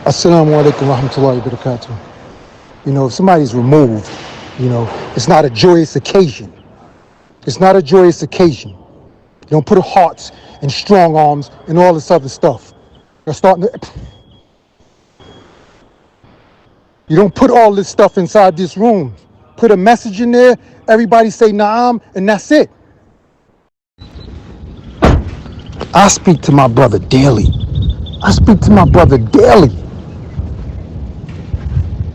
Assalamu alaikum warahmatullahi wabarakatuh. If somebody's removed, it's not a joyous occasion. It's not a joyous occasion. You don't put hearts and strong arms and all this other stuff. You're starting to, you don't put all this stuff inside this room. Put a message in there, everybody say na'am, and that's it. I speak to my brother daily. I speak to my brother daily.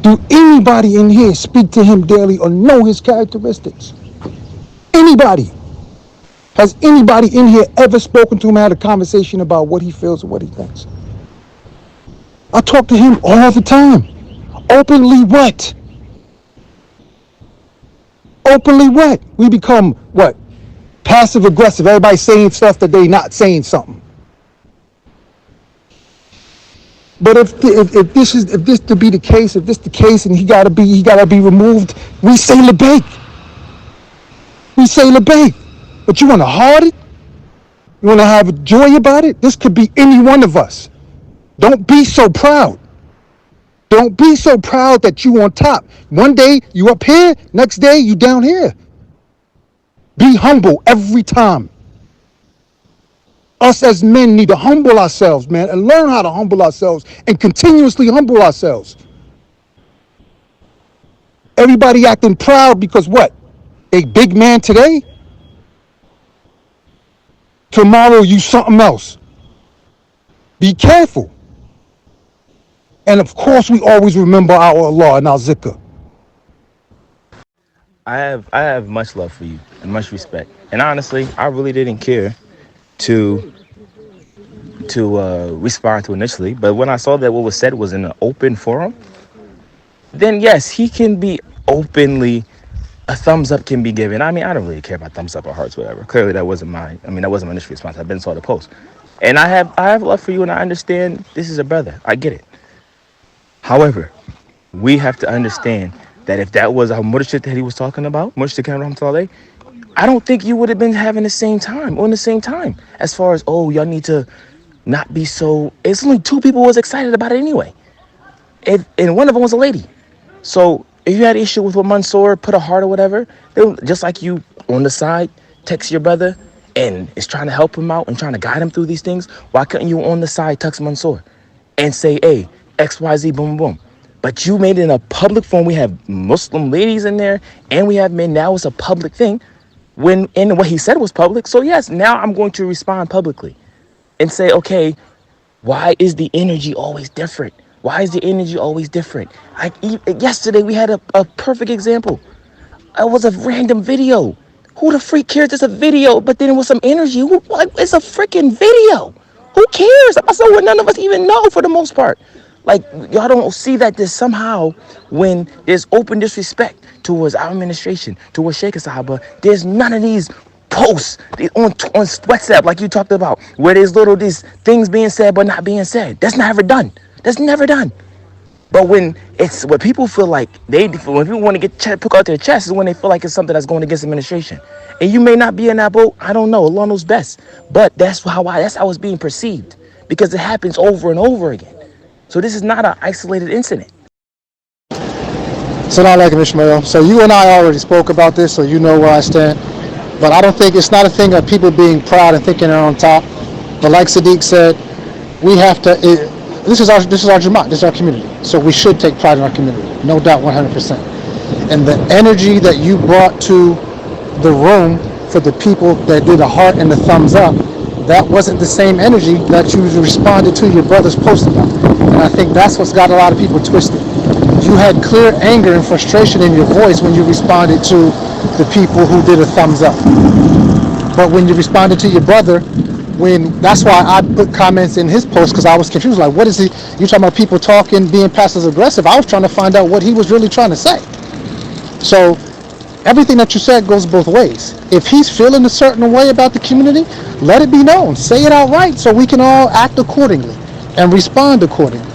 Do anybody in here speak to him daily or know his characteristics? Anybody? Has anybody in here ever spoken to him, had a conversation about what he feels or what he thinks? I talk to him all the time. Openly what? Openly what? We become what? Passive aggressive. Everybody saying stuff that they not saying something. But if this to be the case, if this the case, and he gotta be removed, we say labbaik. We say labbaik. But you want to hard it? You want to have joy about it? This could be any one of us. Don't be so proud. Don't be so proud that you on top. One day you up here, next day you down here. Be humble every time. Us as men need to humble ourselves, man, and learn how to humble ourselves and continuously humble ourselves. Everybody acting proud because what? They big man today? Tomorrow you something else. Be careful. And of course we always remember our Allah and our zikr. I have much love for you and much respect. And honestly, I really didn't care to respond to initially, but when I saw that what was said was in an open forum, then yes, he can be openly, a thumbs up can be given. I mean, I don't really care about thumbs up or hearts, whatever. Clearly that wasn't my initial response. I've been saw the post. And I have love for you, and I understand this is a brother. I get it. However, we have to understand that if that was a murshid that he was talking about, murshid Khan Rahmatullah, I don't think you would have been having the same time, on the same time, as far as, oh, y'all need to not be so. It's only two people who was excited about it anyway, and one of them was a lady. So if you had an issue with what Mansoor put a heart or whatever, just like you on the side text your brother and is trying to help him out and trying to guide him through these things, why couldn't you on the side text Mansoor and say, hey, XYZ, boom, boom. But you made it in a public forum. We have Muslim ladies in there and we have men. Now it's a public thing. And what he said was public. So yes, now I'm going to respond publicly and say, okay, why is the energy always different? Why is the energy always different? Yesterday we had a perfect example. It was a random video. Who the freak cares? It's a video, but then it was some energy. It's a freaking video. Who cares? About someone none of us even know for the most part. Like, y'all don't see that there's somehow when there's open disrespect towards our administration, towards Sheikh Sahaba, there's none of these posts on WhatsApp like you talked about, where there's these things being said but not being said. That's never done. That's never done. But when people feel like when people want to get put out their chest is when they feel like it's something that's going against administration. And you may not be in that boat. I don't know. Allah knows best. But that's how it's being perceived because it happens over and over again. So this is not an isolated incident. Assalamu alaikum, Ishmael. So you and I already spoke about this, so you know where I stand. But I don't think it's not a thing of people being proud and thinking they're on top. But like Sadiq said, we have to. This is our Jamaat. This is our community. So we should take pride in our community, no doubt, 100%. And the energy that you brought to the room for the people that did a heart and the thumbs up, that wasn't the same energy that you responded to your brother's post about. And I think that's what's got a lot of people twisted. You had clear anger and frustration in your voice when you responded to the people who did a thumbs up. But when you responded to your brother, that's why I put comments in his post, because I was confused. Like, what is he? You talking about people talking, being passive aggressive? I was trying to find out what he was really trying to say. So everything that you said goes both ways. If he's feeling a certain way about the community, let it be known. Say it outright so we can all act accordingly and respond accordingly.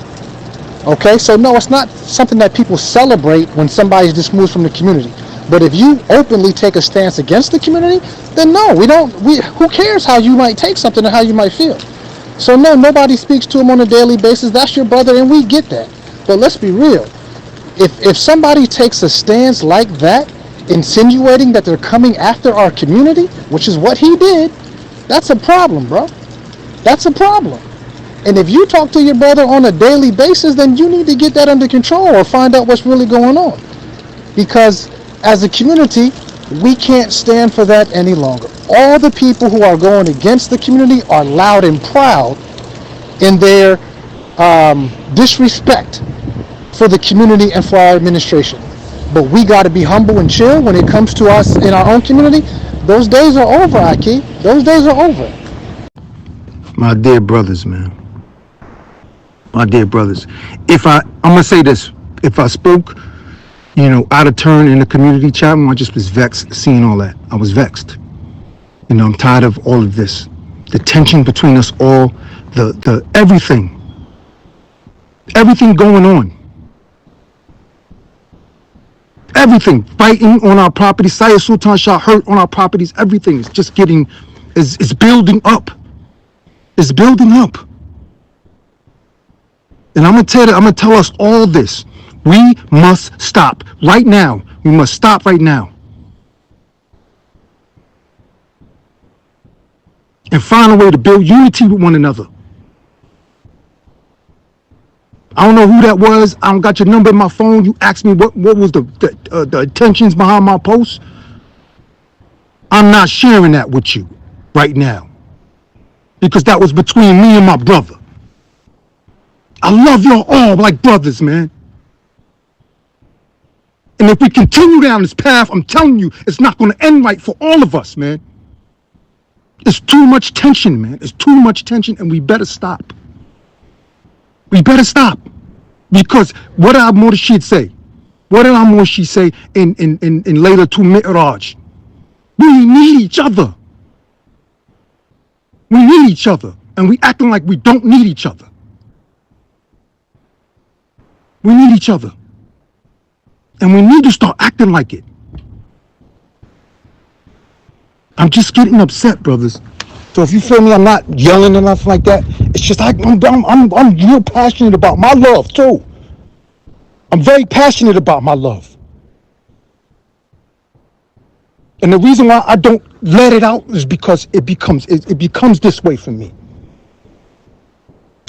Okay, so no, it's not something that people celebrate when somebody's dismissed from the community. But if you openly take a stance against the community, then no, who cares how you might take something or how you might feel? So no, nobody speaks to him on a daily basis. That's your brother, and we get that. But let's be real. If somebody takes a stance like that, insinuating that they're coming after our community, which is what he did, that's a problem, bro. That's a problem. And if you talk to your brother on a daily basis, then you need to get that under control or find out what's really going on. Because as a community, we can't stand for that any longer. All the people who are going against the community are loud and proud in their disrespect for the community and for our administration. But we got to be humble and chill when it comes to us in our own community. Those days are over, Aki. Those days are over. My dear brothers, man. My dear brothers. I'm going to say this. If I spoke, out of turn in the community chat, I just was vexed seeing all that. I was vexed. I'm tired of all of this. The tension between us all, the everything going on. Everything, fighting on our property, Sayyid Sultan Shah hurt on our properties, everything is just is building up. It's building up. And I'm gonna tell us all this. We must stop right now. We must stop right now. And find a way to build unity with one another. I don't know who that was. I don't got your number in my phone. You asked me what was the intentions behind my post. I'm not sharing that with you right now. Because that was between me and my brother. I love y'all all like brothers, man. And if we continue down this path, I'm telling you, it's not going to end right for all of us, man. It's too much tension, man. It's too much tension, and we better stop. We better stop. Because what did our Murshid say? What did our Murshid say in Layla to Mi'raj? We need each other. We need each other. And we acting like we don't need each other. We need each other. And we need to start acting like it. I'm just getting upset, brothers. So if you feel me, I'm not yelling or nothing like that. It's just I'm real passionate about my love too. I'm very passionate about my love. And the reason why I don't let it out is because it becomes this way for me.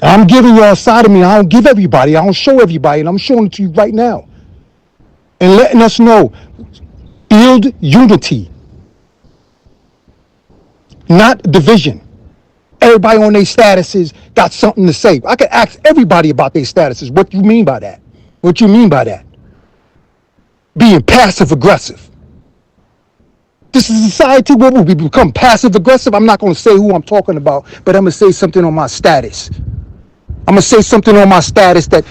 I'm giving y'all a side of me. I don't give everybody. I don't show everybody. And I'm showing it to you right now. And letting us know, build unity. Not division. Everybody on their statuses got something to say. I could ask everybody about their statuses. What you mean by that? What you mean by that? Being passive aggressive. This is a society where we become passive aggressive. I'm not going to say who I'm talking about, but I'm going to say something on my status. I'm going to say something on my status that,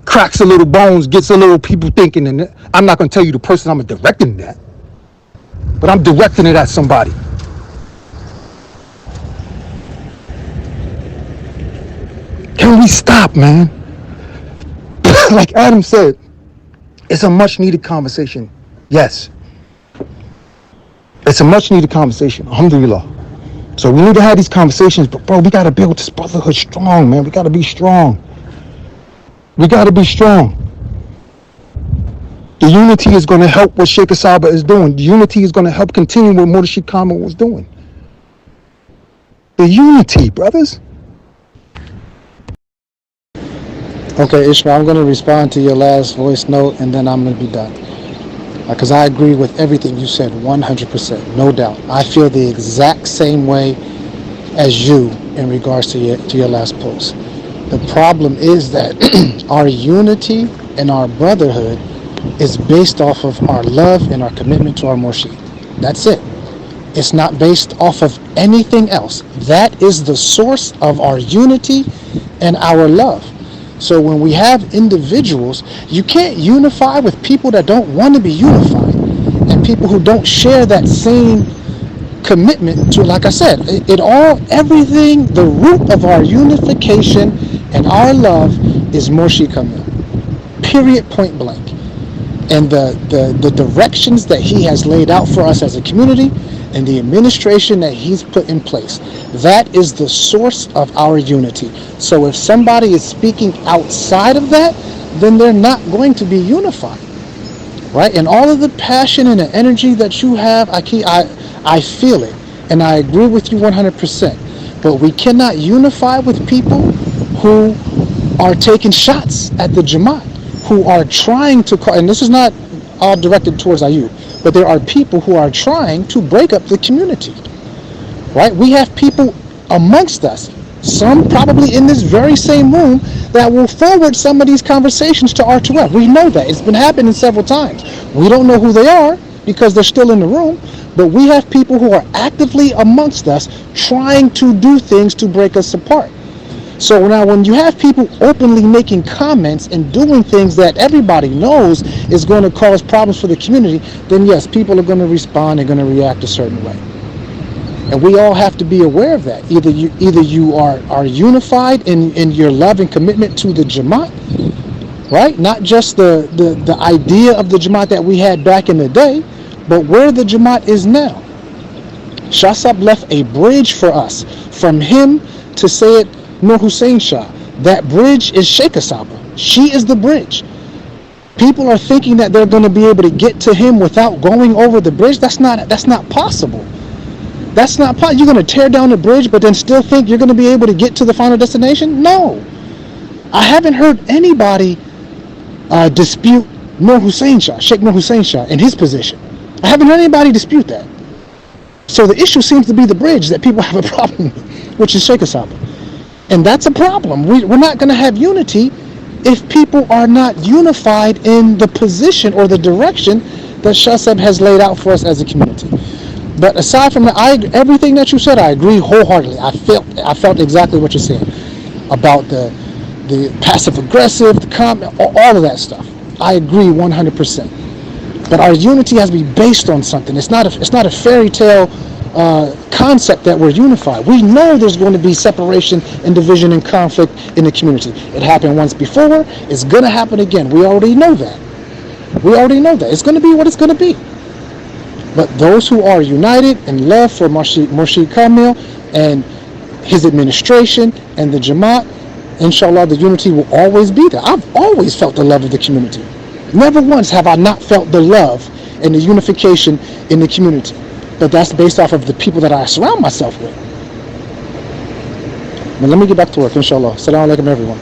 cracks a little bones, gets a little people thinking. And I'm not going to tell you the person I'm directing that, but I'm directing it at somebody. Can we stop, man? Like Adam said, it's a much needed conversation. Yes. It's a much needed conversation. Alhamdulillah. So we need to have these conversations, but bro, we got to build this brotherhood strong, man. We got to be strong. We got to be strong. The unity is going to help what Sheikh Asaba is doing. The unity is going to help continue what Murshid Kama was doing. The unity, brothers. Okay, Ishmael, I'm going to respond to your last voice note, and then I'm going to be done. Because I agree with everything you said, 100%, no doubt. I feel the exact same way as you in regards to your last post. The problem is that our unity and our brotherhood is based off of our love and our commitment to our Murshid. That's it. It's not based off of anything else. That is the source of our unity and our love. So when we have individuals, you can't unify with people that don't want to be unified and people who don't share that same commitment to, like I said, everything, the root of our unification and our love is Murshid Kamil. Period, point blank. And the directions that he has laid out for us as a community and the administration that he's put in place. That is the source of our unity. So if somebody is speaking outside of that, then they're not going to be unified, right? And all of the passion and the energy that you have, I feel it, and I agree with you 100%. But we cannot unify with people who are taking shots at the Jamaat, who are trying to call, and this is not all directed towards Ayub, but there are people who are trying to break up the community, right? We have people amongst us, some probably in this very same room, that will forward some of these conversations to R2F. We know that. It's been happening several times. We don't know who they are because they're still in the room, but we have people who are actively amongst us trying to do things to break us apart. So now when you have people openly making comments and doing things that everybody knows is going to cause problems for the community, then yes, people are going to respond and going to react a certain way. And we all have to be aware of that. Either you are unified in your love and commitment to the Jamaat, right? Not just the idea of the Jamaat that we had back in the day, but where the Jamaat is now. Shah Sahib left a bridge for us, from him to Sayyid Nur Hussein Shah. That bridge is Sheikh Asaba. She is the bridge. People are thinking that they're going to be able to get to him without going over the bridge. That's not possible. That's not possible. You're going to tear down the bridge, but then still think you're going to be able to get to the final destination? No. I haven't heard anybody dispute Nur Hussein Shah, Sheikh Nur Hussein Shah, in his position. I haven't heard anybody dispute that. So the issue seems to be the bridge that people have a problem with, which is Sheikh Asaba. And that's a problem. We're not going to have unity if people are not unified in the position or the direction that Shah Sahib has laid out for us as a community. But aside from that, everything that you said, I agree wholeheartedly. I felt exactly what you're saying about the passive aggressive, the comment, all of that stuff. I agree 100%. But our unity has to be based on something. It's not a fairy tale concept that we're unified. We know there's going to be separation and division and conflict in the community. It happened once before. It's going to happen again. We already know that. It's going to be what it's going to be. But those who are united in love for Murshid Kamil and his administration and the Jamaat, inshallah, the unity will always be there. I've always felt the love of the community. Never once have I not felt the love and the unification in the community. But that's based off of the people that I surround myself with. But let me get back to work, inshallah. Assalamu alaikum, everyone.